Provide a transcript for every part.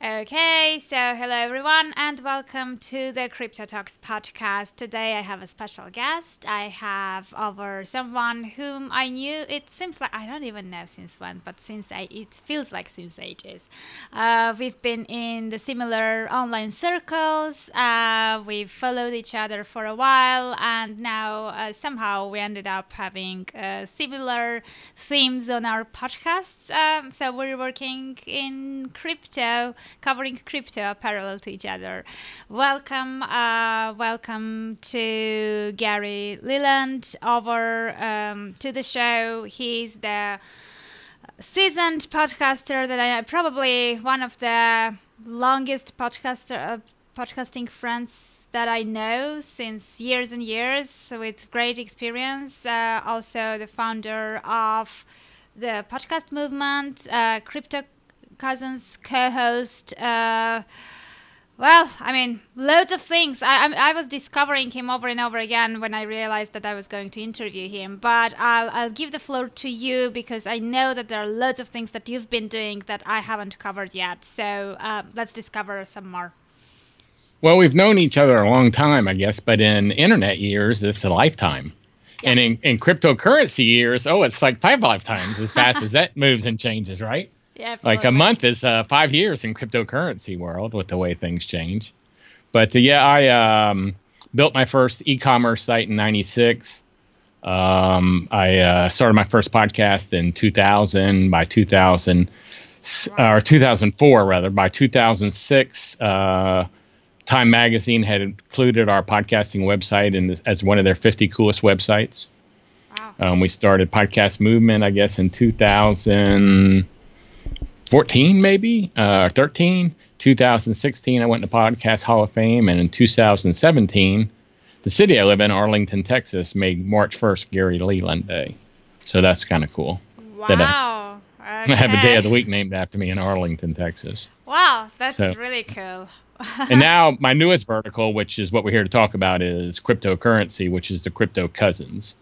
Okay, so hello everyone and welcome to the Crypto Talks podcast. Today I have a special guest. I have over someone whom I knew, it seems like, I don't even know since when, but it feels like since ages. We've been in the similar online circles, we've followed each other for a while, and now somehow we ended up having similar themes on our podcasts. So we're working in crypto, covering crypto parallel to each other. Welcome to Gary Leland over to the show. He's the seasoned podcaster that I probably one of the longest podcasting friends that I know since years and years, with great experience. Also the founder of the podcast movement, Crypto Cousins, co-host. Loads of things. I was discovering him over and over again when I realized that I was going to interview him. But I'll give the floor to you because I know that there are loads of things that you've been doing that I haven't covered yet. So let's discover some more. Well, we've known each other a long time, I guess, but in internet years, it's a lifetime. Yeah. And in cryptocurrency years, it's like 5 lifetimes as fast as that moves and changes, right? Yeah, absolutely. Like a month is 5 years in cryptocurrency world with the way things change. But I built my first e-commerce site in '96. I started my first podcast in 2000. By 2004 rather. By 2006, Time Magazine had included our podcasting website as one of their 50 coolest websites. Wow. We started Podcast Movement, I guess, in 2014, maybe, 13. 2016, I went to Podcast Hall of Fame. And in 2017, the city I live in, Arlington, Texas, made March 1st Gary Leland Day. So that's kind of cool. Wow. I have a day of the week named after me in Arlington, Texas. Wow, that's really cool. And now my newest vertical, which is what we're here to talk about, is cryptocurrency, which is the Crypto Cousins.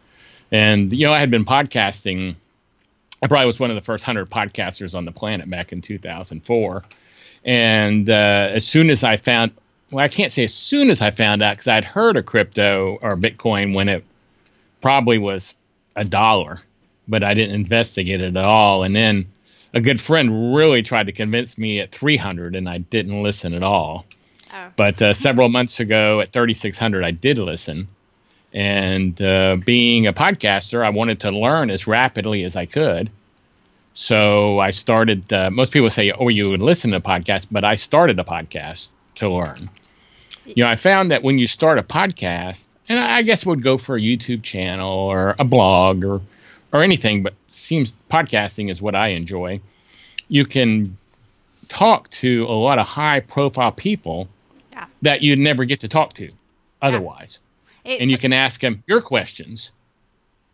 And, I had been podcasting. I probably was one of the first 100 podcasters on the planet back in 2004. And as soon as I found, I can't say as soon as I found out, because I'd heard of crypto or Bitcoin when it probably was $1, but I didn't investigate it at all. And then a good friend really tried to convince me at 300, and I didn't listen at all. Oh. But several months ago at 3,600, I did listen. And being a podcaster, I wanted to learn as rapidly as I could. So I started, most people say, you would listen to a podcast, but I started a podcast to learn. I found that when you start a podcast, and I guess it would go for a YouTube channel or a blog or anything, but seems podcasting is what I enjoy. You can talk to a lot of high-profile people that you'd never get to talk to otherwise. And you can ask them your questions.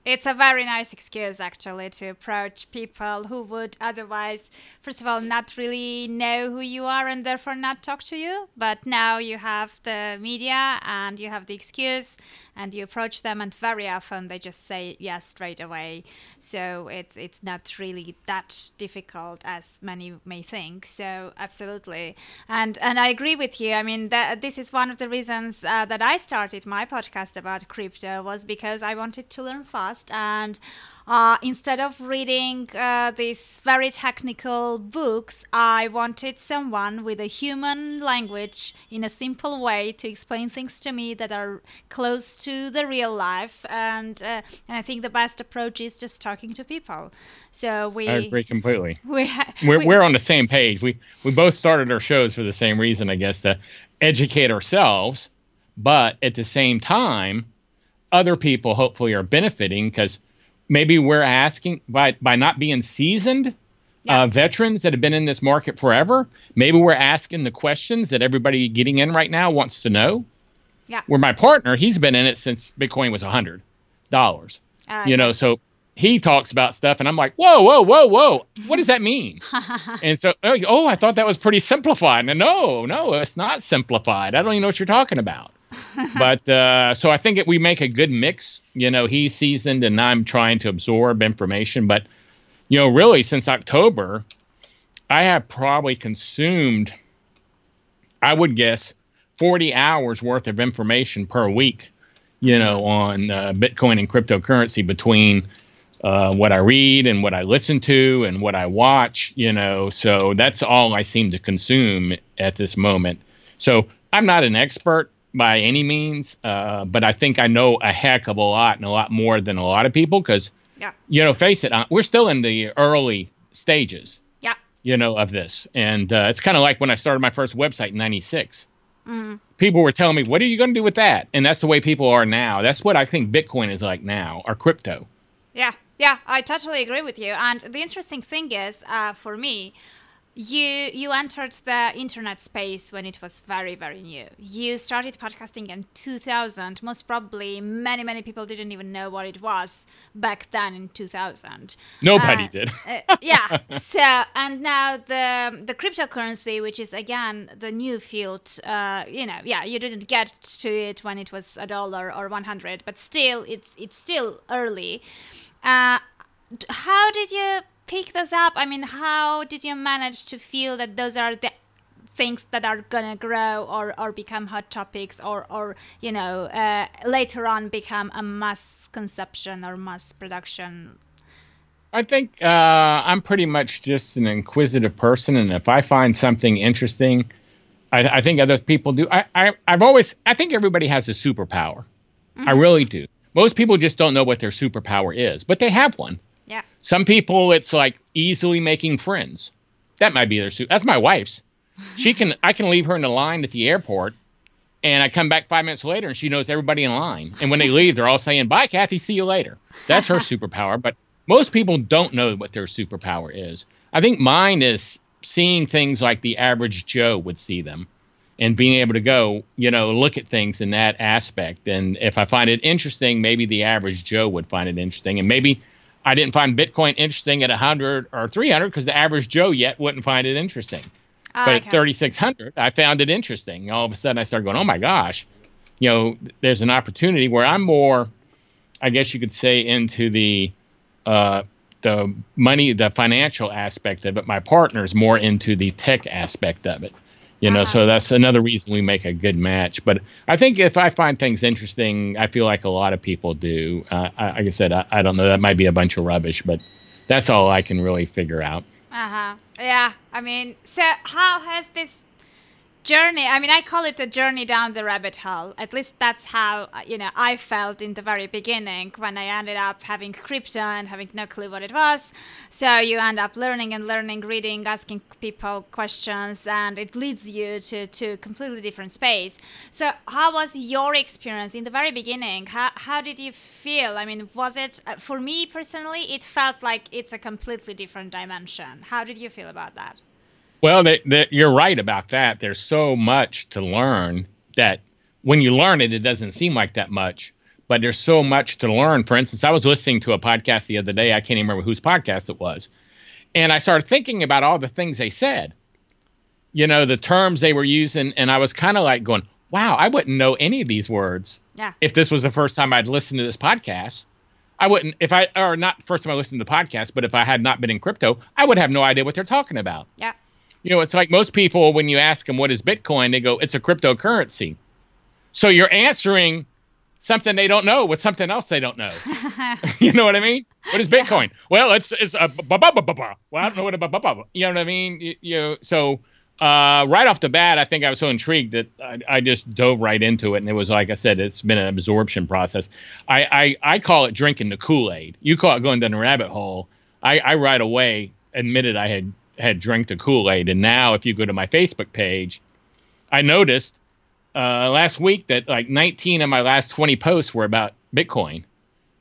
It's a very nice excuse, actually, to approach people who would otherwise, first of all, not really know who you are and therefore not talk to you. But now you have the media and you have the excuse and you approach them, and very often they just say yes straight away. So it's not really that difficult as many may think. So absolutely. And I agree with you. I mean, this is one of the reasons that I started my podcast about crypto, was because I wanted to learn fast. And instead of reading these very technical books, I wanted someone with a human language in a simple way to explain things to me that are close to the real life. And I think the best approach is just talking to people. So I agree completely. We're on the same page. We both started our shows for the same reason, I guess, to educate ourselves, but at the same time, other people hopefully are benefiting, because maybe we're asking, by not being seasoned veterans that have been in this market forever, maybe we're asking the questions that everybody getting in right now wants to know. Yeah. Where my partner, he's been in it since Bitcoin was $100. So he talks about stuff and I'm like, whoa, what does that mean? And so, I thought that was pretty simplified. And no, it's not simplified. I don't even know what you're talking about. But so I think we make a good mix. He's seasoned and I'm trying to absorb information. But, really, since October, I have probably consumed I would guess 40 hours worth of information per week, on Bitcoin and cryptocurrency between what I read and what I listen to and what I watch, so that's all I seem to consume at this moment. So I'm not an expert by any means, but I think I know a heck of a lot and a lot more than a lot of people because, face it, we're still in the early stages, of this. And it's kind of like when I started my first website in 96. People were telling me, what are you going to do with that? And that's the way people are now. That's what I think Bitcoin is like now, or crypto. Yeah, I totally agree with you. And the interesting thing is, for me, you entered the internet space when it was very, very new. You started podcasting in 2000. Most probably, many people didn't even know what it was back then in 2000. Nobody did. Yeah. So, and now the cryptocurrency, which is again the new field. You didn't get to it when it was $1 or 100, but still, it's still early. How did you pick those up? I mean, how did you manage to feel that those are the things that are gonna grow or become hot topics or later on become a mass consumption or mass production? I think I'm pretty much just an inquisitive person, and if I find something interesting, I think other people do. I think everybody has a superpower. I really do. Most people just don't know what their superpower is, but they have one. Yeah. Some people, it's like easily making friends. That might be their That's my wife's. I can leave her in the line at the airport, and I come back 5 minutes later, and she knows everybody in line. And when they leave, they're all saying, "Bye, Kathy. See you later." That's her superpower. But most people don't know what their superpower is. I think mine is seeing things like the average Joe would see them. And being able to go, look at things in that aspect. And if I find it interesting, maybe the average Joe would find it interesting. And maybe I didn't find Bitcoin interesting at 100 or 300 because the average Joe yet wouldn't find it interesting. But at 3,600, I found it interesting. All of a sudden, I started going, oh, my gosh, there's an opportunity where I'm more, I guess you could say, into the money, the financial aspect of it. My partner's more into the tech aspect of it. So that's another reason we make a good match. But I think if I find things interesting, I feel like a lot of people do. Like I said, I don't know. That might be a bunch of rubbish, but that's all I can really figure out. Yeah. I mean, so how has this journey, I mean, I call it a journey down the rabbit hole. At least that's how, I felt in the very beginning when I ended up having crypto and having no clue what it was. So you end up learning, reading, asking people questions, and it leads you to a completely different space. So how was your experience in the very beginning? How did you feel? I mean, was it, for me personally, it felt like it's a completely different dimension. How did you feel about that? Well, you're right about that. There's so much to learn that when you learn it, it doesn't seem like that much. But there's so much to learn. For instance, I was listening to a podcast the other day. I can't even remember whose podcast it was. And I started thinking about all the things they said, the terms they were using. And I was kind of like going, wow, I wouldn't know any of these words if this was the first time I'd listened to this podcast. I wouldn't, or not first time I listened to the podcast, but if I had not been in crypto, I would have no idea what they're talking about. Yeah. It's like most people, when you ask them what is Bitcoin, they go, it's a cryptocurrency. So you're answering something they don't know with something else they don't know. You know what I mean? What is Bitcoin? Well, it's a well, I don't know what a you know what I mean? So right off the bat, I think I was so intrigued that I just dove right into it. And it was, like I said, it's been an absorption process. I call it drinking the Kool-Aid. You call it going down the rabbit hole. I right away admitted I had drank the Kool-Aid. And now if you go to my Facebook page, I noticed last week that like 19 of my last 20 posts were about Bitcoin.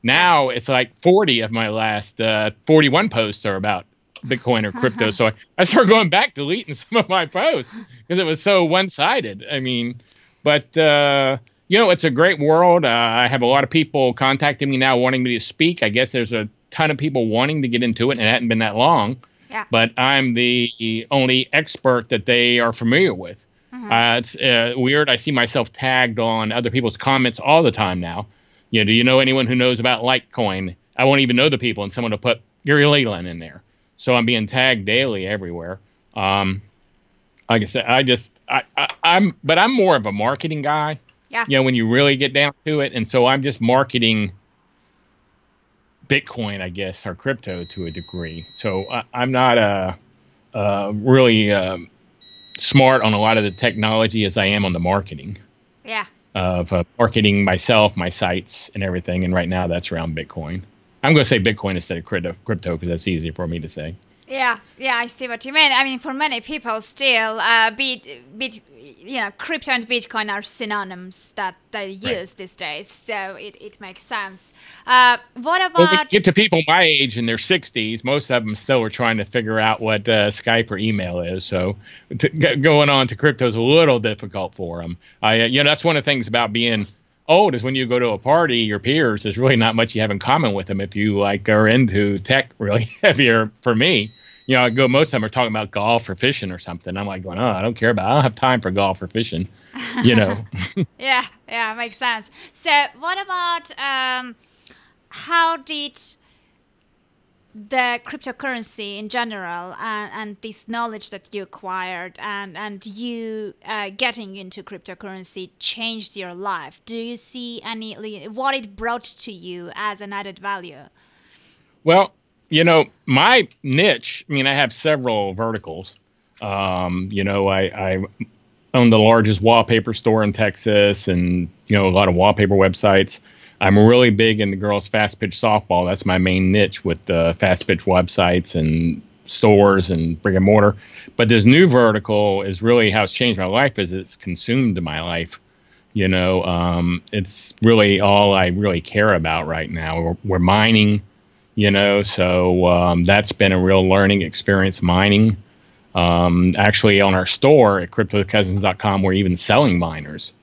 Now it's like 40 of my last 41 posts are about Bitcoin or crypto. So I started going back, deleting some of my posts because it was so one-sided. I mean, but it's a great world. I have a lot of people contacting me now wanting me to speak. I guess there's a ton of people wanting to get into it, and it hadn't been that long. Yeah. But I'm the only expert that they are familiar with. It's weird. I see myself tagged on other people's comments all the time now. Do you know anyone who knows about Litecoin? I won't even know the people, and someone will put Gary Leland in there. So I'm being tagged daily everywhere. Like I said, I I'm more of a marketing guy. Yeah. When you really get down to it. And so I'm just marketing Bitcoin, I guess, or crypto to a degree. So I'm not really smart on a lot of the technology as I am on the marketing. Yeah. Of marketing myself, my sites, and everything. And right now that's around Bitcoin. I'm going to say Bitcoin instead of crypto because that's easier for me to say. Yeah, I see what you mean. I mean, for many people, still, crypto and Bitcoin are synonyms that they use these days. So it makes sense. What about? Well, we get to people my age in their 60s. Most of them still are trying to figure out what Skype or email is. So going on to crypto is a little difficult for them. That's one of the things about being old is when you go to a party, your peers, there's really not much you have in common with them if you are into tech really heavier. For me, most of them are talking about golf or fishing or something. I'm like going, I don't have time for golf or fishing, Yeah, makes sense. So what about how did the cryptocurrency in general and this knowledge that you acquired and you getting into cryptocurrency changed your life? Do you see what it brought to you as an added value? Well, my niche, I have several verticals. I own the largest wallpaper store in Texas and, a lot of wallpaper websites. I'm really big in the girls' fast pitch softball. That's my main niche with the fast pitch websites and stores and brick and mortar. But this new vertical is really how it's changed my life is it's consumed my life. It's really all I really care about right now. We're mining, so that's been a real learning experience, mining. Actually, on our store at cryptocousins.com, we're even selling miners.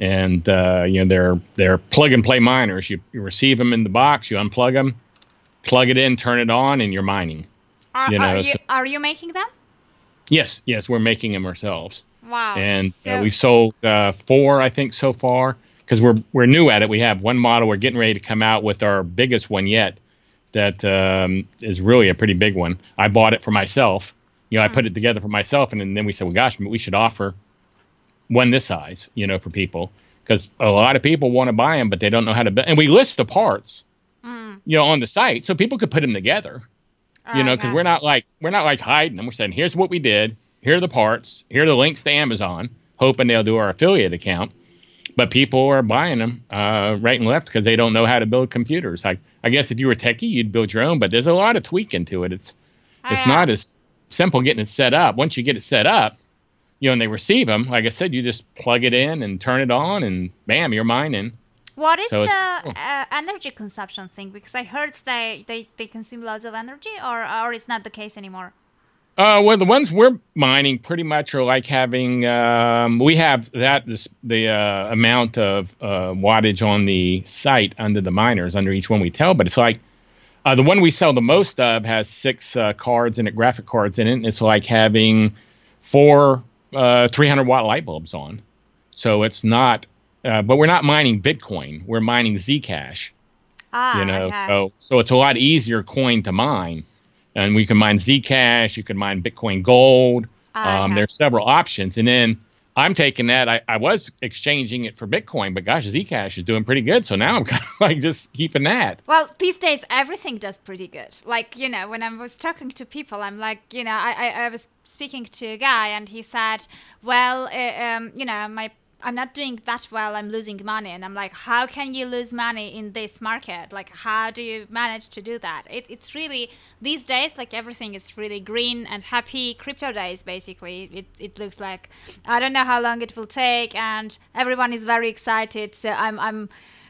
And, they're plug and play miners. You receive them in the box, you unplug them, plug it in, turn it on, and you're mining. Are you making them? Yes, we're making them ourselves. Wow. And we've sold 4, I think, so far, because we're new at it. We have one model. We're getting ready to come out with our biggest one yet that is really a pretty big one. I bought it for myself. I put it together for myself, and then we said, well, gosh, we should offer one this size, for people, because a lot of people want to buy them, but they don't know how to build. And we list the parts, on the site, so people could put them together, because we're not like hiding them. We're saying, here's what we did. Here are the parts. Here are the links to Amazon, hoping they'll do our affiliate account. But people are buying them right and left because they don't know how to build computers. I guess if you were techie, you'd build your own, but there's a lot of tweaking to it. It's not as simple getting it set up. Once you get it set up, and they receive them, like I said, you just plug it in and turn it on, and bam, you're mining. What is the energy consumption thing? Because I heard they consume lots of energy, or it's not the case anymore. Well, the ones we're mining pretty much are like having. We have the amount of wattage on the site under the miners under each one we tell, but it's like the one we sell the most of has 6 cards in it, graphic cards in it. And it's like having 4 300-watt light bulbs on. So it's not, but we're not mining Bitcoin. We're mining Zcash. Okay. So it's a lot easier coin to mine. And we can mine Zcash. You can mine Bitcoin Gold. Okay. There's several options. And then I'm taking that. I was exchanging it for Bitcoin, but gosh, Zcash is doing pretty good. So now I'm kind of like just keeping that. Well, these days, everything does pretty good. Like, when I was talking to people, I'm like, I was speaking to a guy and he said, well, I'm not doing that well. I'm losing money. And I'm like, how can you lose money in this market? Like, how do you manage to do that? It's really, these days, like everything is really green and happy crypto days, basically. It looks like, I don't know how long it will take. And everyone is very excited. So I'm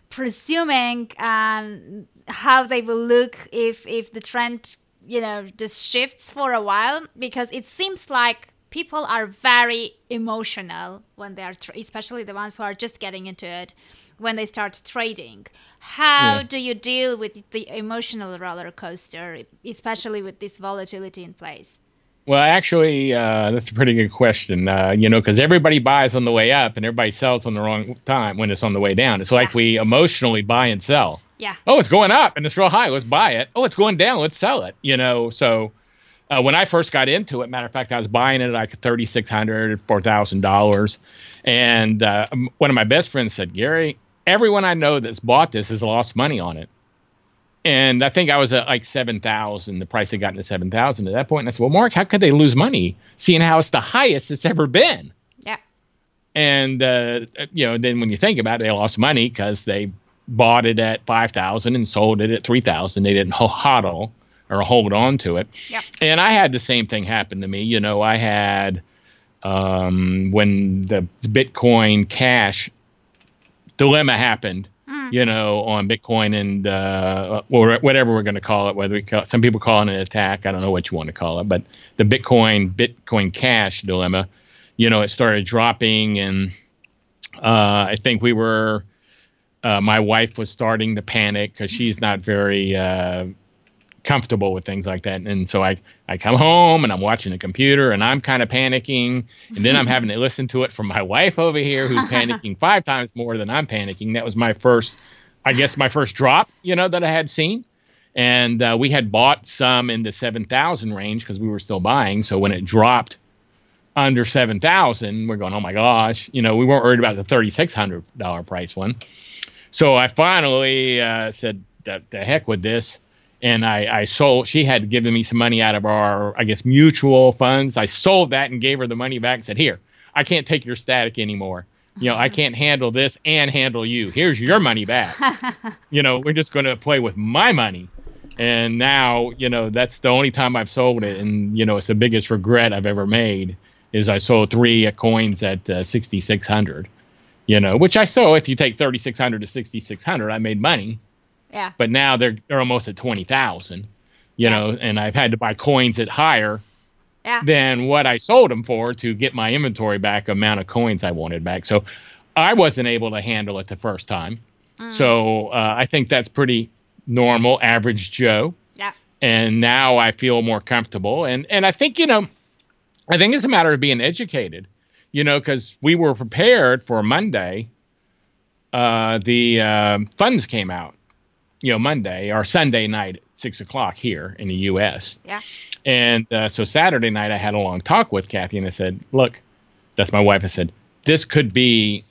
presuming how they will look if the trend, just shifts for a while, because it seems like people are very emotional when they are, especially the ones who are just getting into it, when they start trading. How do you deal with the emotional roller coaster, especially with this volatility in place? Well, actually, that's a pretty good question, because everybody buys on the way up and everybody sells on the wrong time when it's on the way down. It's like we emotionally buy and sell. Yeah. Oh, it's going up and it's real high. Let's buy it. Oh, it's going down. Let's sell it. So When I first got into it, matter of fact, I was buying it at like $3,600, $4,000. And one of my best friends said, Gary, everyone I know that's bought this has lost money on it. And I think I was at like 7,000. The price had gotten to 7,000 at that point. And I said, well, Mark, how could they lose money seeing how it's the highest it's ever been? Yeah. And, then when you think about it, they lost money because they bought it at 5,000 and sold it at 3,000. They didn't hodl or hold on to it. Yep. And I had the same thing happen to me. I had when the Bitcoin Cash dilemma happened, on Bitcoin and or whatever we're going to call it, whether some people call it an attack. I don't know what you want to call it, but the Bitcoin Cash dilemma, it started dropping, and I think we were, my wife was starting to panic because she's not very comfortable with things like that. And so I come home and I'm watching the computer and I'm kind of panicking. And then I'm having to listen to it from my wife over here who's panicking 5 times more than I'm panicking. That was my first drop, that I had seen. And we had bought some in the 7,000 range because we were still buying. So when it dropped under 7,000, we're going, oh my gosh, we weren't worried about the $3,600 price one. So I finally said, the heck with this. And I sold. She had given me some money out of our, mutual funds. I sold that and gave her the money back and said, here, I can't take your static anymore. I can't handle this and handle you. Here's your money back. We're just going to play with my money. And now, that's the only time I've sold it. And, it's the biggest regret I've ever made is I sold 3 coins at 6,600, which I still, if you take 3,600 to 6,600, I made money. Yeah. But now they're almost at 20,000, and I've had to buy coins at higher than what I sold them for to get my inventory back, amount of coins I wanted back. So I wasn't able to handle it the first time. So I think that's pretty normal, average Joe. Yeah. And now I feel more comfortable. And I think, I think it's a matter of being educated, because we were prepared for Monday. The funds came out. Monday or Sunday night at 6:00 here in the U.S. Yeah. And so Saturday night I had a long talk with Kathy and I said, look, that's my wife. I said, this could be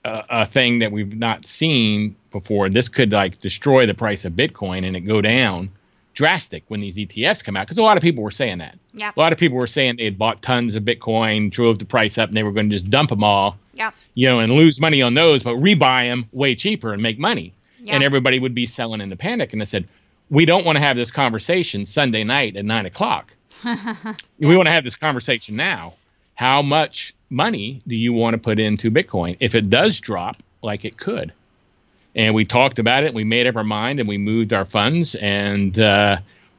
a thing that we've not seen before. This could destroy the price of Bitcoin and it go down drastic when these ETFs come out. Because a lot of people were saying that. Yeah. A lot of people were saying they had bought tons of Bitcoin, drove the price up, and they were going to just dump them all, yeah, and lose money on those, but rebuy them way cheaper and make money. Yeah. And everybody would be selling into panic. And I said, we don't want to have this conversation Sunday night at 9:00. Yeah. We want to have this conversation now. How much money do you want to put into Bitcoin if it does drop like it could? And we talked about it. We made up our mind and we moved our funds and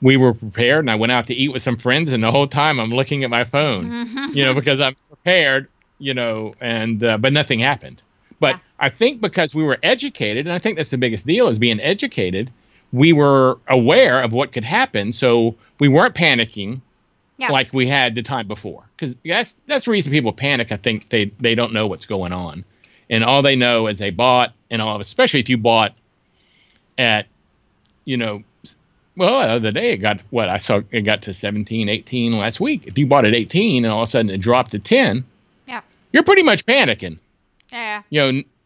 we were prepared. And I went out to eat with some friends. And the whole time I'm looking at my phone, because I'm prepared, but nothing happened. But yeah. I think because we were educated, and I think that's the biggest deal is being educated, we were aware of what could happen. So we weren't panicking like we had the time before. Because that's the reason people panic. I think they don't know what's going on. And all they know is they bought, and especially if you bought at, the other day it got, it got to 17, 18 last week. If you bought at 18 and all of a sudden it dropped to 10, you're pretty much panicking. Yeah.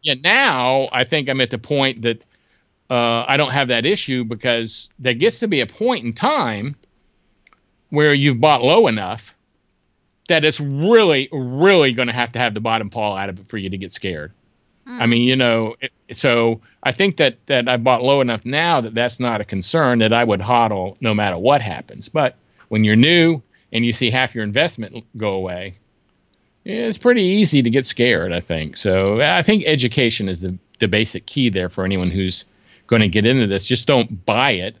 Now I think I'm at the point that I don't have that issue because there gets to be a point in time where you've bought low enough that it's really, really going to have the bottom fall out of it for you to get scared. I mean, so I think that I bought low enough now that that's not a concern that I would hodl no matter what happens. But when you're new and you see half your investment go away, it's pretty easy to get scared, I think. So I think education is the basic key there for anyone who's going to get into this. Just don't buy it,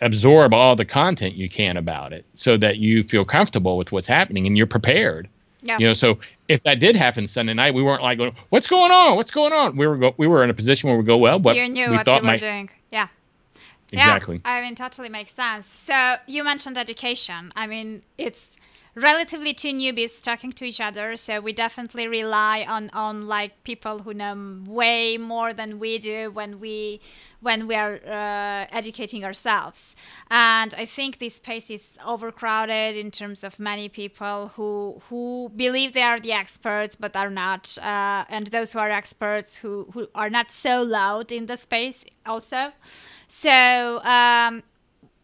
absorb all the content you can about it so that you feel comfortable with what's happening and you're prepared. Yeah. So if that did happen Sunday night, we weren't going, what's going on? What's going on? We were in a position where we go, well, what you knew we what thought you were doing. Yeah. Exactly. Yeah, totally makes sense. So you mentioned education. I mean, it's relatively two newbies talking to each other, so we definitely rely on like people who know way more than we do when we are educating ourselves. And I think this space is overcrowded in terms of many people who believe they are the experts but are not, and those who are experts who are not so loud in the space also. So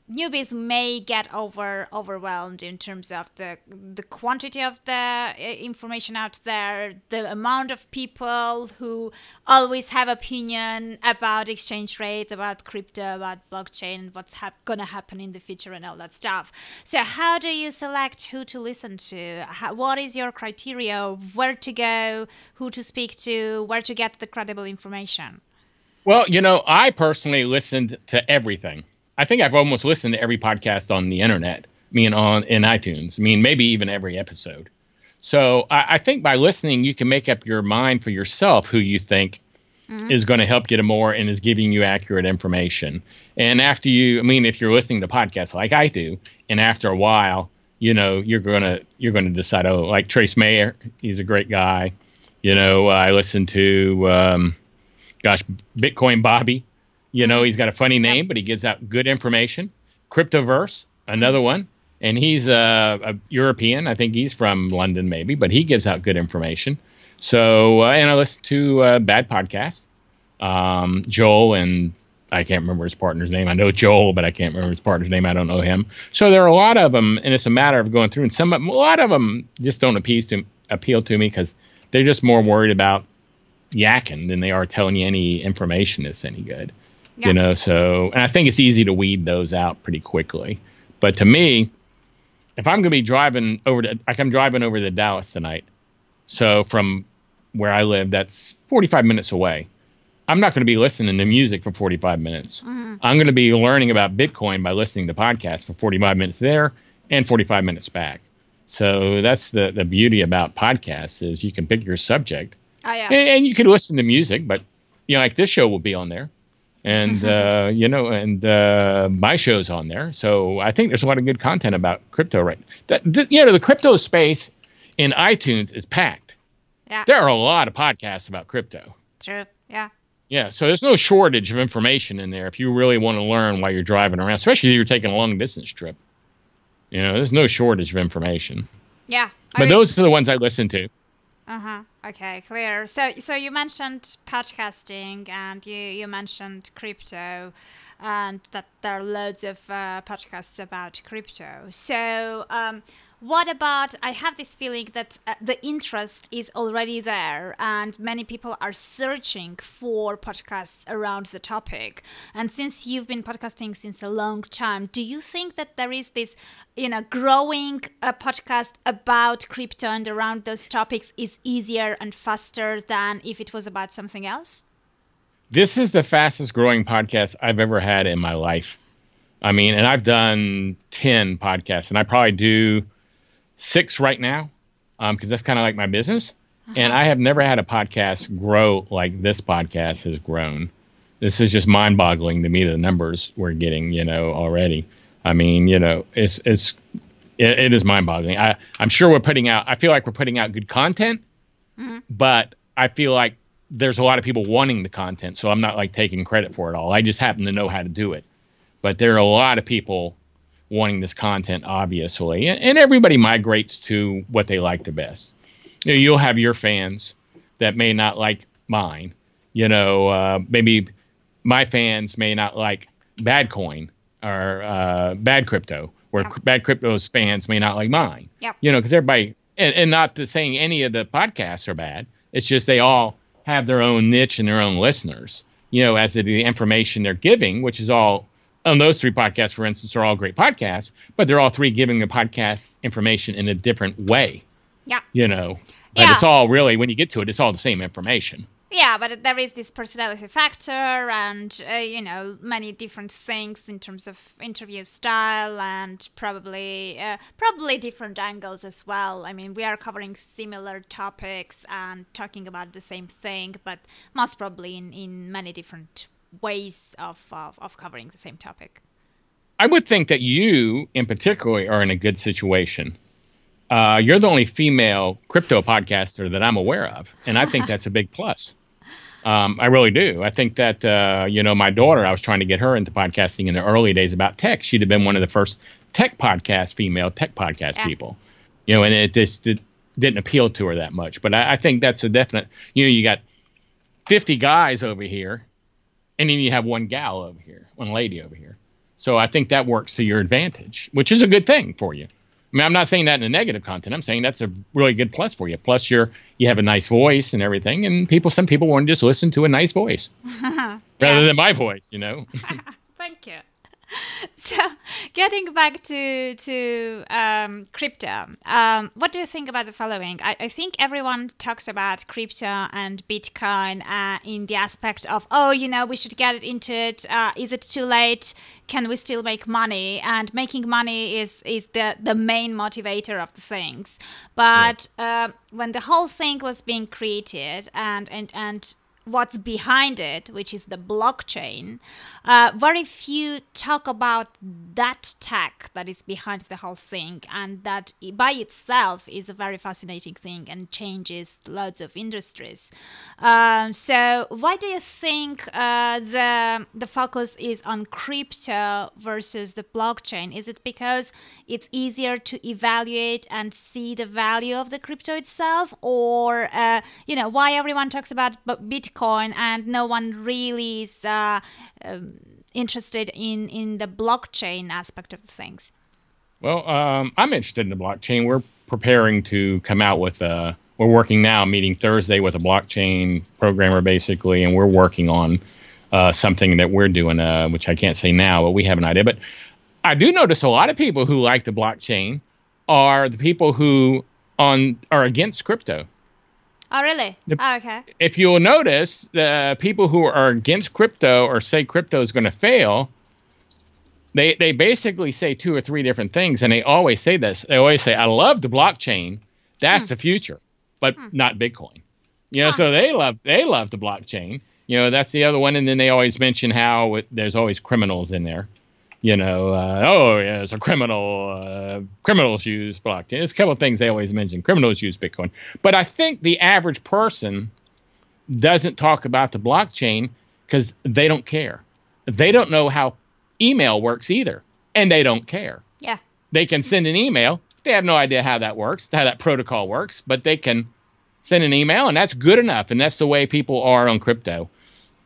newbies may get overwhelmed in terms of the quantity of the information out there, the amount of people who always have opinion about exchange rates, about crypto, about blockchain, and what's gonna happen in the future and all that stuff. So how do you select who to listen to? What is your criteria? Where to go? Who to speak to? Where to get the credible information? Well, I personally listened to everything. I think I've almost listened to every podcast on the internet, in iTunes. Maybe even every episode. So I think by listening, you can make up your mind for yourself who you think is going to help you more and is giving you accurate information. And after if you're listening to podcasts like I do, and after a while, you're gonna decide, oh, like Trace Mayer, he's a great guy. I listen to Bitcoin Bobby. He's got a funny name, but he gives out good information. Cryptoverse, another one. And he's a European. I think he's from London maybe, but he gives out good information. So, and I listen to Bad Podcast. Joel, and I can't remember his partner's name. I know Joel, but I can't remember his partner's name. I don't know him. So there are a lot of them, and it's a matter of going through. And a lot of them just don't appeal to me because they're just more worried about yakking than they are telling you any information that's any good. Yeah. So, and I think it's easy to weed those out pretty quickly. But to me, if I'm going to be driving I'm driving over to Dallas tonight. So from where I live, that's 45 minutes away. I'm not going to be listening to music for 45 minutes. Mm-hmm. I'm going to be learning about Bitcoin by listening to podcasts for 45 minutes there and 45 minutes back. So that's the beauty about podcasts is you can pick your subject. Oh, yeah. And you can listen to music, but like this show will be on there. And, my show's on there. So I think there's a lot of good content about crypto right now. The crypto space in iTunes is packed. Yeah. There are a lot of podcasts about crypto. True. Yeah. Yeah. So there's no shortage of information in there if you really want to learn while you're driving around, especially if you're taking a long distance trip. There's no shortage of information. Yeah. But those are the ones I listen to. Uh-huh. Okay, clear. So you mentioned podcasting and you mentioned crypto and that there are loads of podcasts about crypto. So what about, I have this feeling that the interest is already there and many people are searching for podcasts around the topic. And since you've been podcasting since a long time, do you think that there is this, growing a podcast about crypto and around those topics is easier and faster than if it was about something else? This is the fastest growing podcast I've ever had in my life. And I've done 10 podcasts and I probably do 6 right now, because that's kind of like my business. Uh-huh. And I have never had a podcast grow like this podcast has grown. This is just mind-boggling to me, the numbers we're getting, already. It is mind-boggling. I'm sure I feel like we're putting out good content, mm-hmm. but I feel like there's a lot of people wanting the content, so I'm not like taking credit for it all. I just happen to know how to do it. But there are a lot of people wanting this content, obviously, and everybody migrates to what they like the best. You'll have your fans that may not like mine. Maybe my fans may not like bad coin or bad crypto, where bad crypto's fans may not like mine. Yep. Because everybody, and not to saying any of the podcasts are bad. It's just they all have their own niche and their own listeners. As to the information they're giving, which is all. On those 3 podcasts, for instance, are all great podcasts, but they're all 3 giving the podcast information in a different way. Yeah. But it's all really, when you get to it, it's all the same information. Yeah, but there is this personality factor and, many different things in terms of interview style and probably different angles as well. We are covering similar topics and talking about the same thing, but most probably in many different ways of covering the same topic. I would think that you, in particular, are in a good situation you're the only female crypto podcaster that I'm aware of. And I think that's a big plus. I really do. I think that, my daughter, I was trying to get her into podcasting in the early days about tech. She'd have been one of the first female tech podcast people, and it just didn't appeal to her that much. But I think that's a definite, you got 50 guys over here, and then you have one gal over here, one lady over here. So I think that works to your advantage, which is a good thing for you. I mean, I'm not saying that in a negative content. I'm saying that's a really good plus for you. Plus, you have a nice voice and everything, and some people want to just listen to a nice voice rather than my voice, Thank you. So, getting back to crypto, what do you think about the following? I think everyone talks about crypto and Bitcoin in the aspect of, we should get into it. Is it too late? Can we still make money? And making money is the main motivator of the things. But when the whole thing was being created and what's behind it, which is the blockchain, very few talk about that tech that is behind the whole thing, and that by itself is a very fascinating thing and changes loads of industries. So why do you think the focus is on crypto versus the blockchain? Is it because it's easier to evaluate and see the value of the crypto itself, or why everyone talks about Bitcoin and no one really is interested in the blockchain aspect of the things? Well, I'm interested in the blockchain. We're preparing to come out with we're working now, meeting Thursday with a blockchain programmer basically, and we're working on something that we're doing, which I can't say now, but we have an idea. But I do notice a lot of people who like the blockchain are the people who are against crypto. Oh, really? Okay. If you'll notice, the people who are against crypto or say crypto is going to fail, they basically say two or three different things, and they always say this. They always say, I love the blockchain. That's the future, but not Bitcoin. So they love the blockchain. That's the other one. And then they always mention how there's always criminals in there. It's a criminal. Criminals use blockchain. There's a couple of things they always mention. Criminals use Bitcoin. But I think the average person doesn't talk about the blockchain because they don't care. They don't know how email works either, and they don't care. Yeah. They can send an email. They have no idea how that works, how that protocol works, but they can send an email, and that's good enough. And that's the way people are on crypto.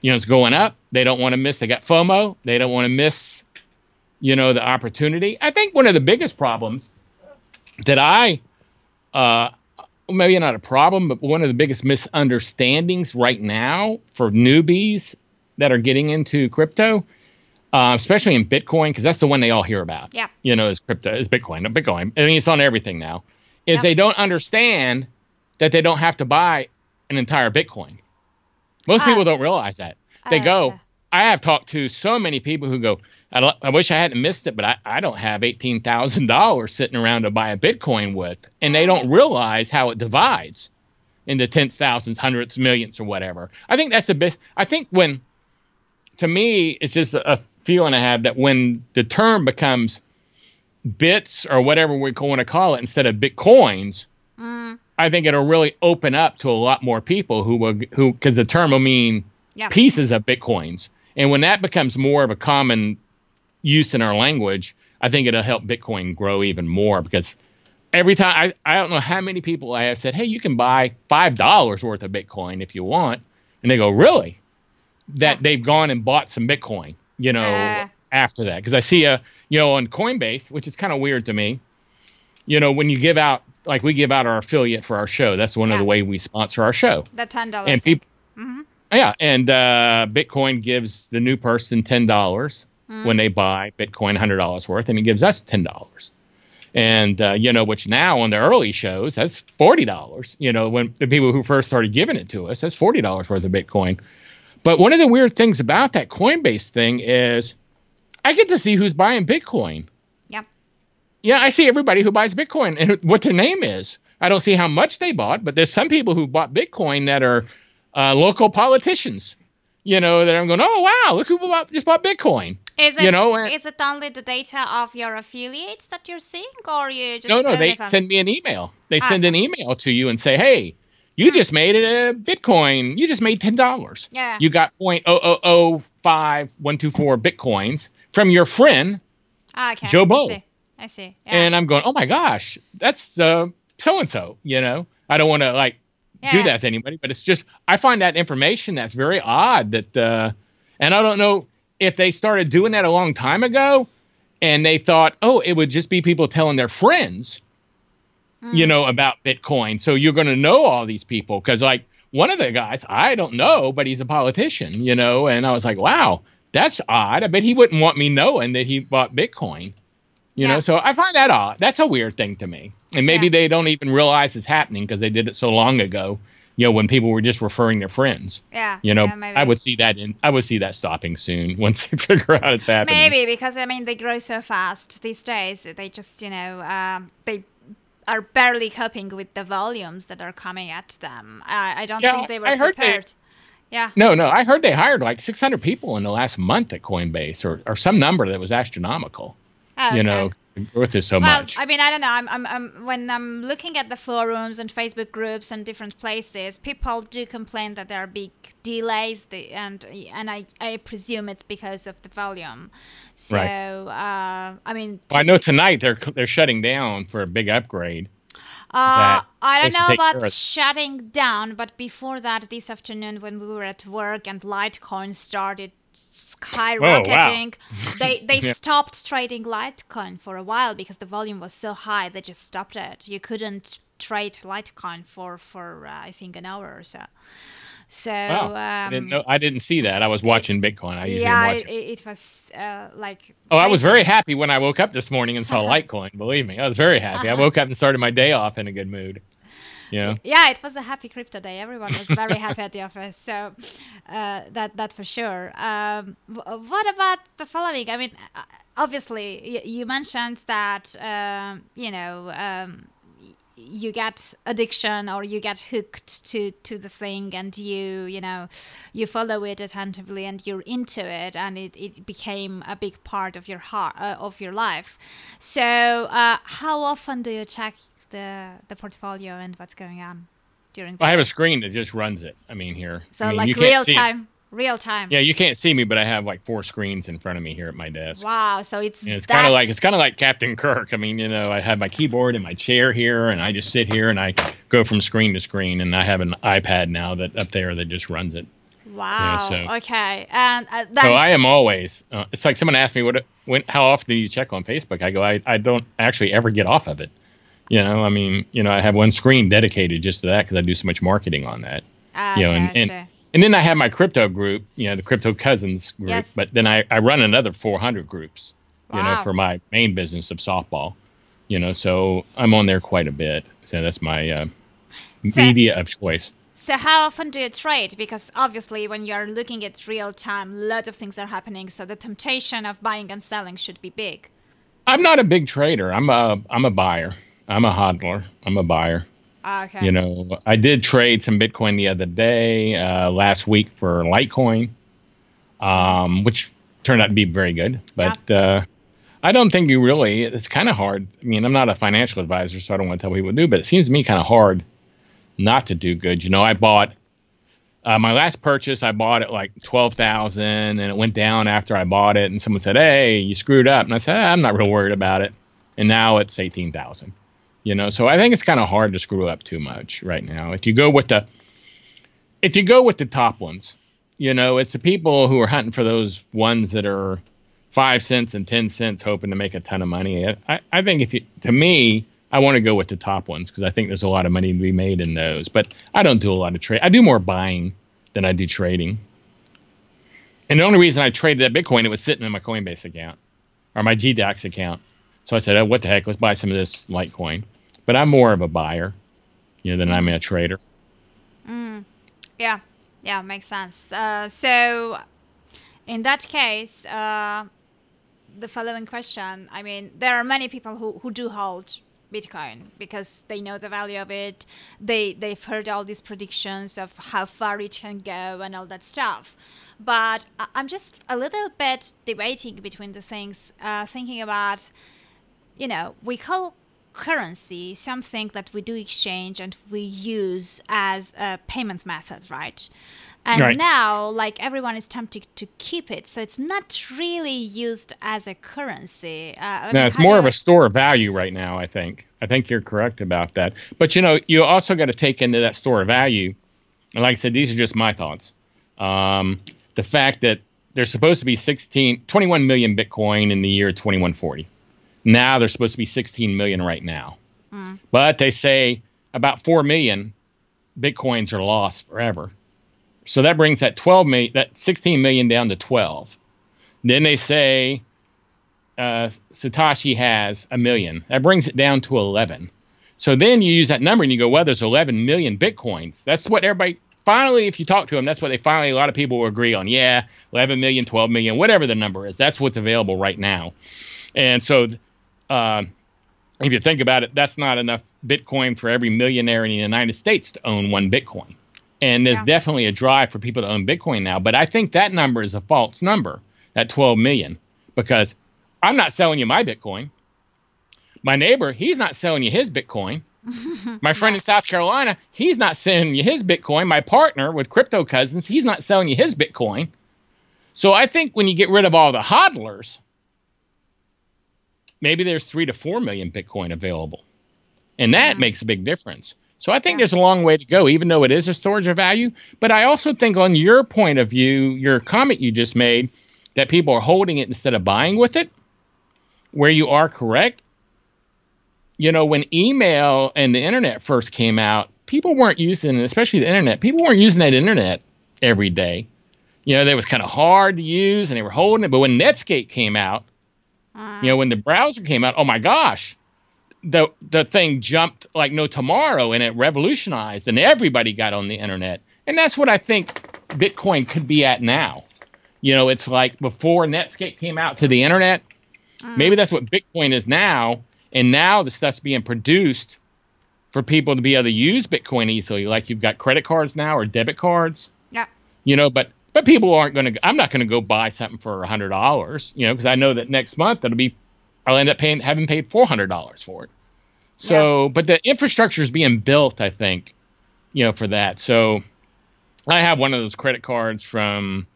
It's going up. They don't want to miss. They got FOMO. They don't want to miss the opportunity. I think one of the biggest problems that maybe not a problem, but one of the biggest misunderstandings right now for newbies that are getting into crypto, especially in Bitcoin, because that's the one they all hear about. Yeah. Is crypto, is Bitcoin. Bitcoin. I mean, it's on everything now. Is they don't understand that they don't have to buy an entire Bitcoin. Most people don't realize that. They go, I have talked to so many people who go, I wish I hadn't missed it, but I don't have $18,000 sitting around to buy a Bitcoin with. And they don't realize how it divides into tens, thousands, hundreds, millions, or whatever. I think that's the best. I think to me, it's just a feeling I have that when the term becomes bits or whatever we want to call it instead of Bitcoins, I think it'll really open up to a lot more people because the term will mean pieces of Bitcoins. And when that becomes more of a common use in our language, I think it'll help Bitcoin grow even more, because every time I don't know how many people I have said, hey, you can buy $5 worth of Bitcoin if you want. And they go, really? That they've gone and bought some Bitcoin, after that. Because I see on Coinbase, which is kind of weird to me, when you give out, like we give out our affiliate for our show. That's one of the way we sponsor our show. The $10. And people, and Bitcoin gives the new person $10 when they buy Bitcoin, $100 worth, and it gives us $10. And, which now on the early shows, that's $40. When the people who first started giving it to us, that's $40 worth of Bitcoin. But one of the weird things about that Coinbase thing is I get to see who's buying Bitcoin. Yeah. Yeah, I see everybody who buys Bitcoin and what their name is. I don't see how much they bought, but there's some people who bought Bitcoin that are local politicians. that I'm going, oh wow, look who just bought Bitcoin. Is You it know, and is it only the data of your affiliates that you're seeing, or you no, just no, only they from? send me an email. They Ah, send okay. an email to you and say, hey, you Mm, just made a Bitcoin. You just made $10. yeah. You got 0.0005124 Bitcoins from your friend Ah, okay. Joe I Blow. see. I see. Yeah. And I'm going, oh my gosh, that's so and so. I don't want to like do Yeah. that to anybody, but it's just I find that information that's very odd. And I don't know if they started doing that a long time ago, and they thought, oh, it would just be people telling their friends, Mm, about Bitcoin. So you're going to know all these people because like one of the guys I don't know, but he's a politician, and I was like, wow, that's odd. I bet he wouldn't want me knowing that he bought Bitcoin. yeah. So I find that odd. That's a weird thing to me. And maybe Yeah. they don't even realize it's happening because they did it so long ago, when people were just referring their friends. Yeah. Yeah. I Maybe. would see that stopping soon once they figure out it's happening. Maybe because I mean they grow so fast these days. They just they are barely coping with the volumes that are coming at them. I don't Yeah, think they were I heard they prepared. Yeah. no, I heard they hired like 600 people in the last month at Coinbase or some number that was astronomical. Oh, okay. The growth is so Well, much. I mean, I don't know. I'm when I'm looking at the forums and Facebook groups and different places, people do complain that there are big delays, and I presume it's because of the volume. So, Right. I mean, Well, I know tonight they're shutting down for a big upgrade that I don't is to know take care about of. shutting down, but before that, this afternoon when we were at work and Litecoin started Oh wow. skyrocketing, they Yeah. stopped trading Litecoin for a while because the volume was so high. They just stopped it. You couldn't trade Litecoin for I think an hour or so. So Wow. I didn't know. I didn't see that. I was it, watching Bitcoin. I usually yeah, watch it. it was like Oh, I was crazy. very happy when I woke up this morning and saw Litecoin. Believe me, I was very happy. I woke up and started my day off in a good mood. You know. Yeah, it was a happy crypto day. Everyone was very happy at the office. So that for sure. What about the following? I mean, obviously, you mentioned that you get addiction or you get hooked to the thing, and you follow it attentively and you're into it, and it became a big part of your heart of your life. So how often do you check the portfolio and what's going on during the I have day? a screen that just runs it. I mean, here. I So mean, like you can't see it. real time. Yeah, you can't see me, but I have like 4 screens in front of me here at my desk. Wow. So it's It's that. kind of like Captain Kirk. I mean, I have my keyboard and my chair here, and I just sit here and I go from screen to screen, and I have an iPad now that up there that just runs it. Wow. So Okay. And so then I am always. It's like someone asked me how often do you check on Facebook? I go, I don't actually ever get off of it. I mean, I have one screen dedicated just to that because I do so much marketing on that. okay. And I see. and then I have my crypto group, the Crypto Cousins group. Yes. But then I run another 400 groups, Wow. for my main business of softball. So I'm on there quite a bit. So that's my So media of choice. so how often do you trade? Because obviously, when you are looking at real time, a lot of things are happening. So the temptation of buying and selling should be big. I'm not a big trader. I'm a buyer. I'm a hodler. I'm a buyer. Okay. I did trade some Bitcoin the other day, last week for Litecoin, which turned out to be very good. Yeah. But I don't think it's kind of hard. I mean, I'm not a financial advisor, so I don't want to tell people to do, but it seems to me kind of hard not to do good. I bought my last purchase, I bought it like 12,000 and it went down after I bought it. And someone said, hey, you screwed up. And I said, I'm not real worried about it. And now it's 18,000. So I think it's kind of hard to screw up too much right now. If you go with the top ones, it's the people who are hunting for those ones that are 5 cents and 10 cents, hoping to make a ton of money. I think to me, I want to go with the top ones because I think there's a lot of money to be made in those. But I don't do a lot of trade. I do more buying than I do trading. And the only reason I traded that Bitcoin, it was sitting in my Coinbase account or my GDAX account. So I said, oh, what the heck? Let's buy some of this Litecoin. But I'm more of a buyer, than I'm a trader. Yeah. Yeah. Makes sense. So in that case, the following question. I mean, there are many people who do hold Bitcoin because they know the value of it. They've heard all these predictions of how far it can go and all that stuff. But I'm just a little bit debating between the things, thinking about, we call currency something that we do exchange and we use as a payment method, right? And Right. now, like, everyone is tempted to keep it, so it's not really used as a currency. No, it's more of a store of value right now, I think. I think you're correct about that. But, you also got to take into that store of value, and like I said, these are just my thoughts. The fact that there's supposed to be 21 million Bitcoin in the year 2140. Now there's supposed to be 16 million right now. But they say about 4 million Bitcoins are lost forever. So that brings that 16 million down to 12. Then they say Satoshi has 1 million. That brings it down to 11. So then you use that number and you go, well, there's 11 million Bitcoins. That's what everybody, finally, if you talk to them, that's what a lot of people will agree on. Yeah, 11 million, 12 million, whatever the number is. That's what's available right now. And so if you think about it, that's not enough Bitcoin for every millionaire in the United States to own one Bitcoin. And there's definitely a drive for people to own Bitcoin now. But I think that number is a false number, that 12 million, because I'm not selling you my Bitcoin. My neighbor, he's not selling you his Bitcoin. My friend in South Carolina, he's not selling you his Bitcoin. My partner with Crypto Cousins, he's not selling you his Bitcoin. So I think when you get rid of all the hodlers, maybe there's 3 to 4 million Bitcoin available. And that makes a big difference. So I think there's a long way to go, even though it is a storage of value. But I also think on your point of view, your comment you just made, that people are holding it instead of buying with it, where you are correct. When email and the internet first came out, people weren't using, especially the internet, people weren't using that internet every day. That was kind of hard to use and they were holding it. But when Netscape came out, when the browser came out, oh my gosh, the thing jumped like no tomorrow and it revolutionized and everybody got on the internet. And that's what I think Bitcoin could be at now. It's like before Netscape came out to the internet, maybe that's what Bitcoin is now. And now the stuff's being produced for people to be able to use Bitcoin easily. Like you've got credit cards now or debit cards. Yeah. But people aren't going to, I'm not going to go buy something for $100, because I know that next month I'll end up having paid $400 for it. So, but the infrastructure is being built, I think, for that. So I have one of those credit cards from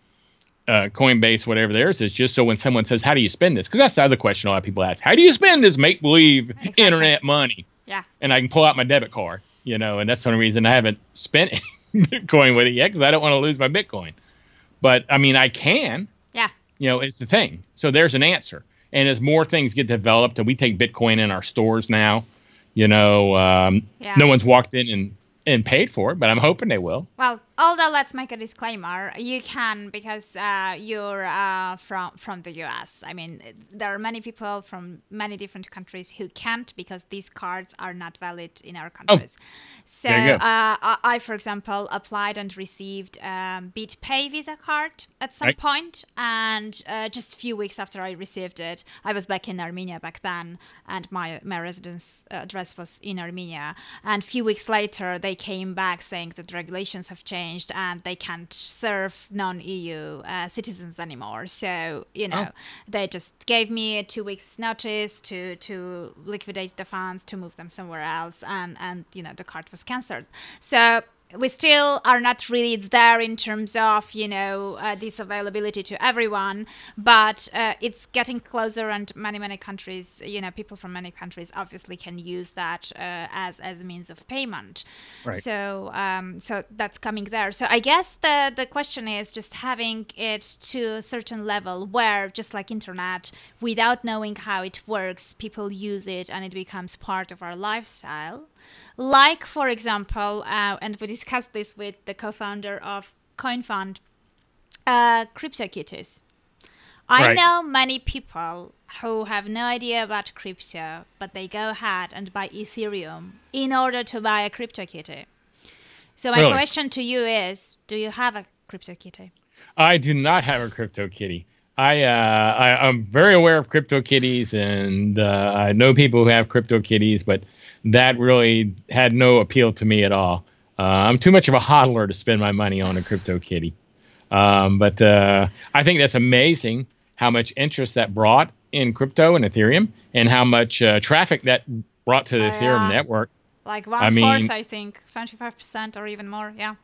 Coinbase, whatever theirs is, just so when someone says, how do you spend this? Because that's the other question a lot of people ask. How do you spend this make-believe internet money? Yeah. And I can pull out my debit card, and that's the only reason I haven't spent Bitcoin with it yet, because I don't want to lose my Bitcoin. But, I can. Yeah. It's the thing. So there's an answer. And as more things get developed, and we take Bitcoin in our stores now, no one's walked in and paid for it, but I'm hoping they will. Well, although let's make a disclaimer, you can because you're from the US. There are many people from many different countries who can't because these cards are not valid in our countries. Oh, so I, for example, applied and received BitPay Visa card at some point, and just a few weeks after I received it, I was back in Armenia back then, and my residence address was in Armenia. And a few weeks later, they came back saying that regulations have changed and they can't serve non-EU citizens anymore. So, they just gave me a 2 weeks notice to liquidate the funds, to move them somewhere else. And the card was cancelled. So we still are not really there in terms of, this availability to everyone, but it's getting closer, and many countries, people from many countries obviously can use that as a means of payment. Right. So that's coming there. So I guess the question is just having it to a certain level where, just like internet, without knowing how it works, people use it and it becomes part of our lifestyle. Like, for example, and we discussed this with the co-founder of CoinFund, CryptoKitties. I know many people who have no idea about crypto, but they go ahead and buy Ethereum in order to buy a CryptoKitty. So my question to you is, do you have a CryptoKitty? I do not have a CryptoKitty. I'm very aware of CryptoKitties, and I know people who have CryptoKitties, but that really had no appeal to me at all. I'm too much of a hodler to spend my money on a CryptoKitty. But I think that's amazing how much interest that brought in crypto and Ethereum, and how much traffic that brought to the Ethereum network. Like 1/4, I think, 25% or even more. Yeah.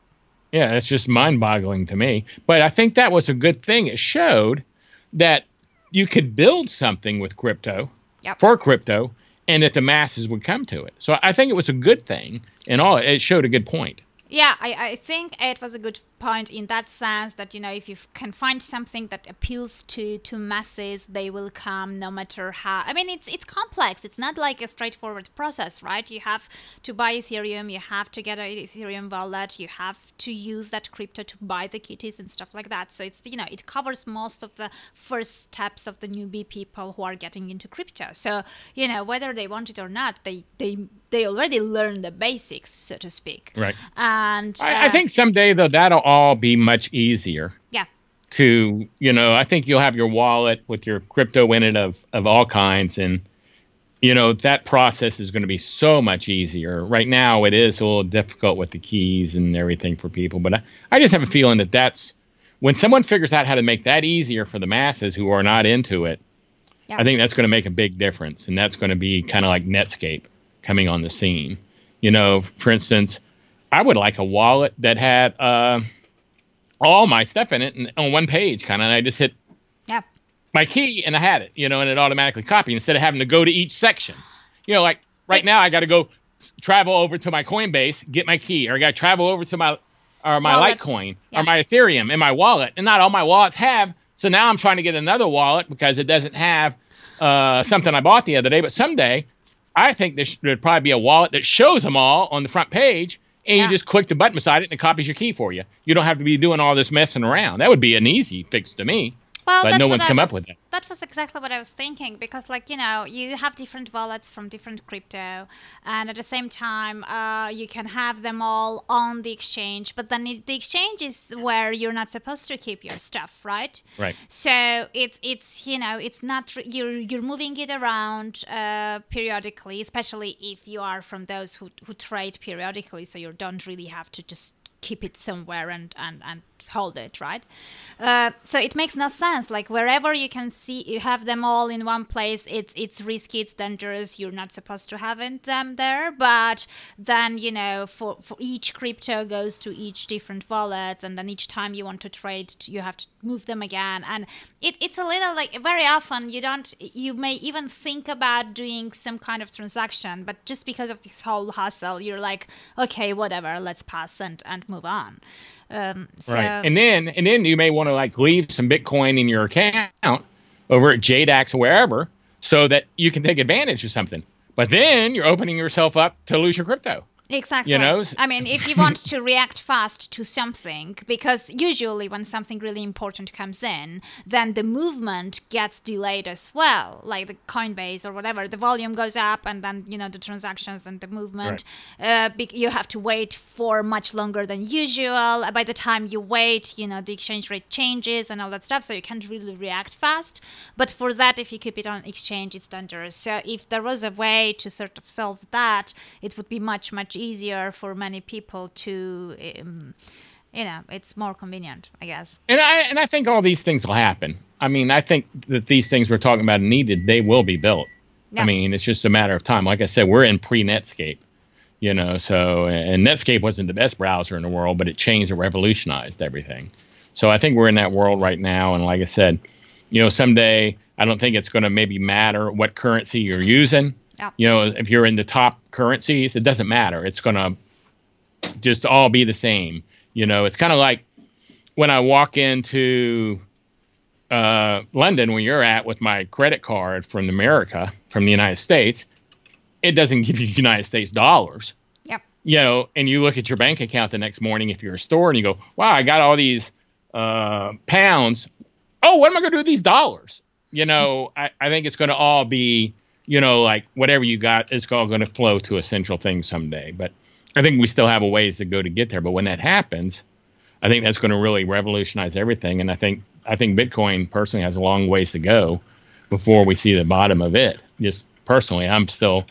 Yeah, it's just mind-boggling to me. But I think that was a good thing. It showed that you could build something with crypto, for crypto, and that the masses would come to it. So I think it was a good thing, and it showed a good point. Yeah, I think it was a good point in that sense that, you know, if you can find something that appeals to masses, they will come no matter how. I mean, it's complex. It's not like a straightforward process, right? You have to buy Ethereum, you have to get an Ethereum wallet, you have to use that crypto to buy the kitties and stuff like that. So it's, you know, it covers most of the first steps of the newbie people who are getting into crypto. So, you know, whether they want it or not, they already learn the basics, so to speak. Right. And I think someday, though, that'll all be much easier. Yeah. To, you know, I think you'll have your wallet with your crypto in it of all kinds. And, you know, that process is going to be so much easier. Right now, it is a little difficult with the keys and everything for people. But I just have a feeling that that's when someone figures out how to make that easier for the masses who are not into it, I think that's going to make a big difference. And that's going to be kind of like Netscape coming on the scene. You know, for instance, I would like a wallet that had all my stuff in it and on one page, kind of. And I just hit my key and I had it, you know, and it automatically copied instead of having to go to each section. You know, like right now I got to go travel over to my Coinbase, get my key, or I got to travel over to my Litecoin or my Ethereum in my wallet, and not all my wallets have. So now I'm trying to get another wallet because it doesn't have something I bought the other day. But someday I think there'd probably be a wallet that shows them all on the front page. And you just click the button beside it and it copies your key for you. You don't have to be doing all this messing around. That would be an easy fix to me. Well, but no one's come up with that. That was exactly what I was thinking, because, like, you know, you have different wallets from different crypto, and at the same time, you can have them all on the exchange, but then the exchange is where you're not supposed to keep your stuff, right? Right. So it's you know, it's not you're moving it around periodically, especially if you are from those who trade periodically, so you don't really have to just keep it somewhere and hold it, right? So it makes no sense. Like, wherever you can see, you have them all in one place, it's risky, it's dangerous, you're not supposed to have them there. But then, you know, for each crypto goes to each different wallet, and then each time you want to trade, you have to move them again. And it's a little, like, very often you may even think about doing some kind of transaction, but just because of this whole hassle, you're like, okay, whatever, let's pass and move on. Right. And then you may want to, like, leave some Bitcoin in your account over at JDAX or wherever so that you can take advantage of something. But then you're opening yourself up to lose your crypto. Exactly. You know? I mean, if you want to react fast to something, because usually when something really important comes in, then the movement gets delayed as well, like the Coinbase or whatever. The volume goes up, and then, you know, the transactions and the movement, you have to wait for much longer than usual. By the time you wait, you know, the exchange rate changes and all that stuff, so you can't really react fast. But for that, if you keep it on exchange, it's dangerous. So if there was a way to sort of solve that, it would be much, much easier for many people to, you know, it's more convenient, I guess. And I think all these things will happen. I mean, I think that these things we're talking about needed, they will be built. Yeah. I mean, it's just a matter of time. Like I said, we're in pre-Netscape, you know, so, and Netscape wasn't the best browser in the world, but it changed and revolutionized everything. So I think we're in that world right now. And like I said, you know, someday I don't think it's going to maybe matter what currency you're using. Yeah. You know, if you're in the top currencies, it doesn't matter. It's going to just all be the same. You know, it's kind of like when I walk into London, where you're at, with my credit card from America, from the United States, it doesn't give you United States dollars. Yep. You know, and you look at your bank account the next morning if you're a store and you go, wow, I got all these pounds. Oh, what am I going to do with these dollars? You know, I think it's going to all be, you know, like whatever you got, it's all going to flow to a central thing someday. But I think we still have a ways to go to get there. But when that happens, I think that's going to really revolutionize everything. And I think Bitcoin personally has a long ways to go before we see the bottom of it. Just personally, I'm still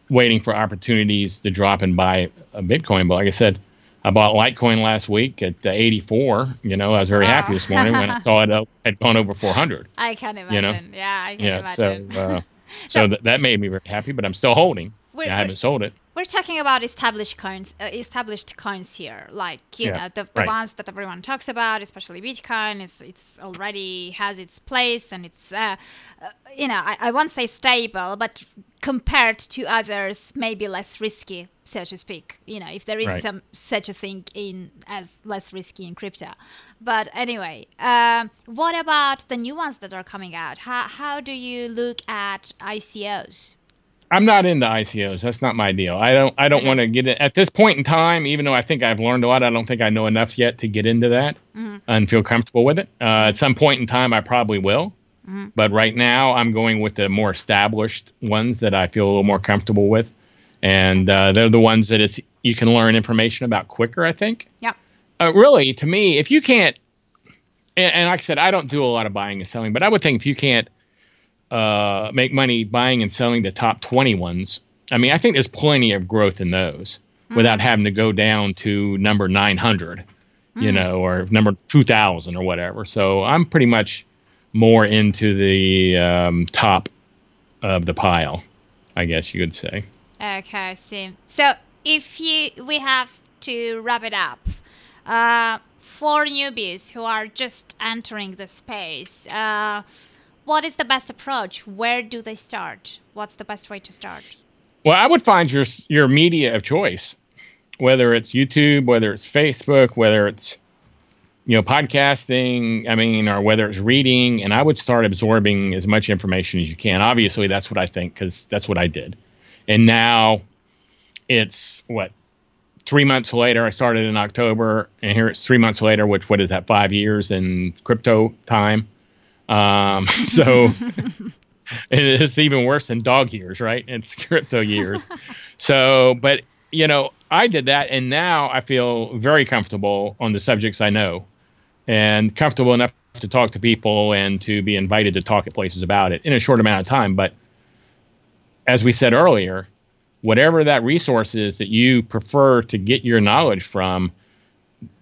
waiting for opportunities to drop and buy a Bitcoin. But like I said, I bought Litecoin last week at 84. You know, I was very happy this morning when I saw it had gone over 400. I can imagine. You know? Yeah, I can imagine. So that made me very happy, but I'm still holding. I haven't sold it. We're talking about established coins here, like the ones that everyone talks about, especially Bitcoin. It's already has its place, and it's I won't say stable, but compared to others, maybe less risky, so to speak. You know, if there is such a thing as less risky in crypto. But anyway, what about the new ones that are coming out? How do you look at ICOs? I'm not into ICOs. That's not my deal. I don't want to get it at this point in time. Even though I think I've learned a lot, I don't think I know enough yet to get into that and feel comfortable with it. At some point in time, I probably will. But right now, I'm going with the more established ones that I feel a little more comfortable with, and they're the ones that you can learn information about quicker, I think. Yeah. Really, to me, if you can't, and like I said, I don't do a lot of buying and selling, but I would think if you can't make money buying and selling the top 20 ones, I mean, I think there's plenty of growth in those without having to go down to number 900, you know, or number 2000 or whatever. So I'm pretty much more into the top of the pile, I guess you could say. Okay, I see. So if we have to wrap it up, for newbies who are just entering the space, what is the best approach? Where do they start? What's the best way to start? Well, I would find your media of choice, whether it's YouTube, whether it's Facebook, whether it's podcasting, or whether it's reading, and I would start absorbing as much information as you can. Obviously, that's what I think, because that's what I did. And now it's 3 months later. I started in October, and here it's 3 months later, which, what is that, 5 years in crypto time? So it's even worse than dog years, right? It's crypto years. So, but I did that, and now I feel very comfortable on the subjects I know, and comfortable enough to talk to people and to be invited to talk at places about it in a short amount of time. But as we said earlier, whatever that resource is that you prefer to get your knowledge from,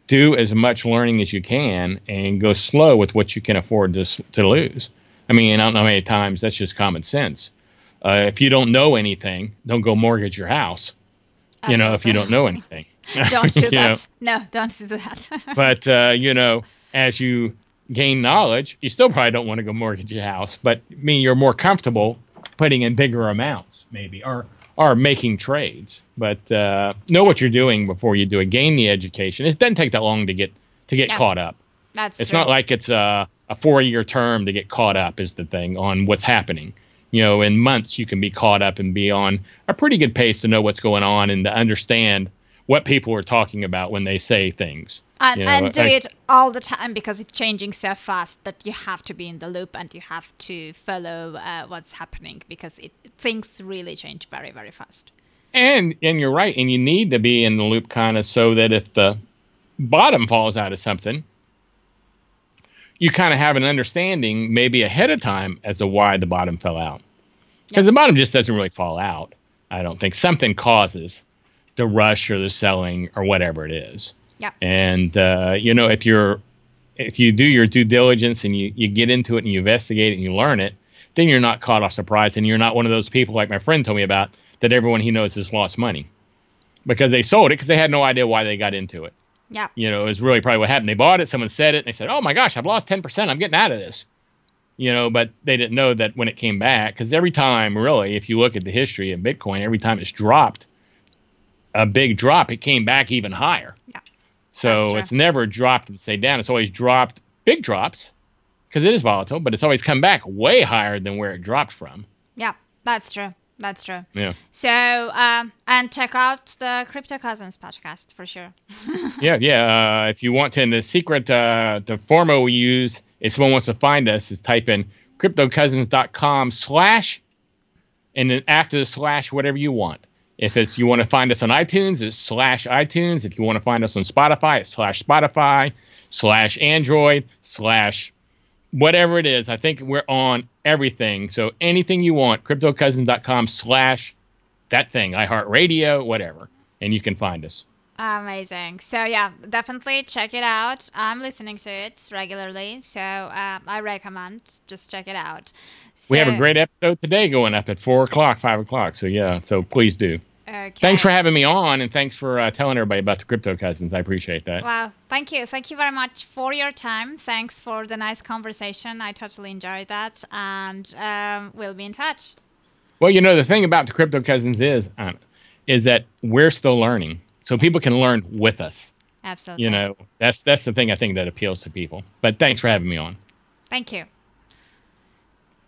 do as much learning as you can and go slow with what you can afford to lose. I mean, I don't know how many times, that's just common sense. If you don't know anything, don't go mortgage your house. Absolutely. If you don't know anything. Don't do that. No, don't do that. But, as you gain knowledge, you still probably don't want to go mortgage your house. But, you're more comfortable putting in bigger amounts, maybe, or making trades. But know what you're doing before you do it. Gain the education. It doesn't take that long to get caught up. It's true. not like it's a 4-year term to get caught up is the thing on what's happening. In months you can be caught up and be on a pretty good pace to know what's going on and to understand what people are talking about when they say things. And do it all the time, because it's changing so fast that you have to be in the loop and you have to follow what's happening, because things really change very, very fast. And you're right. And you need to be in the loop kind of so that if the bottom falls out of something, you kind of have an understanding maybe ahead of time as to why the bottom fell out. Because the bottom just doesn't really fall out, I don't think. Something causes the rush or the selling or whatever it is. Yeah. And, if you do your due diligence and you get into it and you investigate it and you learn it, then you're not caught off surprise, and you're not one of those people like my friend told me about that everyone he knows has lost money because they sold it because they had no idea why they got into it. Yeah. It was really probably what happened. They bought it, someone said it, and they said, oh my gosh, I've lost 10%. I'm getting out of this. But they didn't know that when it came back, because every time, really, if you look at the history of Bitcoin, every time it's dropped, a big drop, it came back even higher. Yeah. So it's never dropped and stayed down. It's always dropped big drops because it is volatile, but it's always come back way higher than where it dropped from. Yeah, that's true. That's true. Yeah. So, and check out the Crypto Cousins podcast for sure. Yeah. If you want to, and the secret, the formula we use, if someone wants to find us, is type in cryptocousins.com/ and then after the / whatever you want. If it's you want to find us on iTunes, it's /iTunes. If you want to find us on Spotify, it's /Spotify, /Android, whatever it is. I think we're on everything. So anything you want, cryptocousins.com /that thing, iHeartRadio, whatever. And you can find us. Amazing. So yeah, definitely check it out. I'm listening to it regularly, so I recommend just check it out. So, we have a great episode today going up at 4 o'clock, 5 o'clock. So yeah, so please do. Okay. Thanks for having me on, and thanks for telling everybody about the Crypto Cousins. I appreciate that. Wow, thank you. Thank you very much for your time. Thanks for the nice conversation. I totally enjoyed that, and we'll be in touch. Well, the thing about the Crypto Cousins is that we're still learning. So people can learn with us. Absolutely. That's the thing I think that appeals to people. But thanks for having me on. Thank you.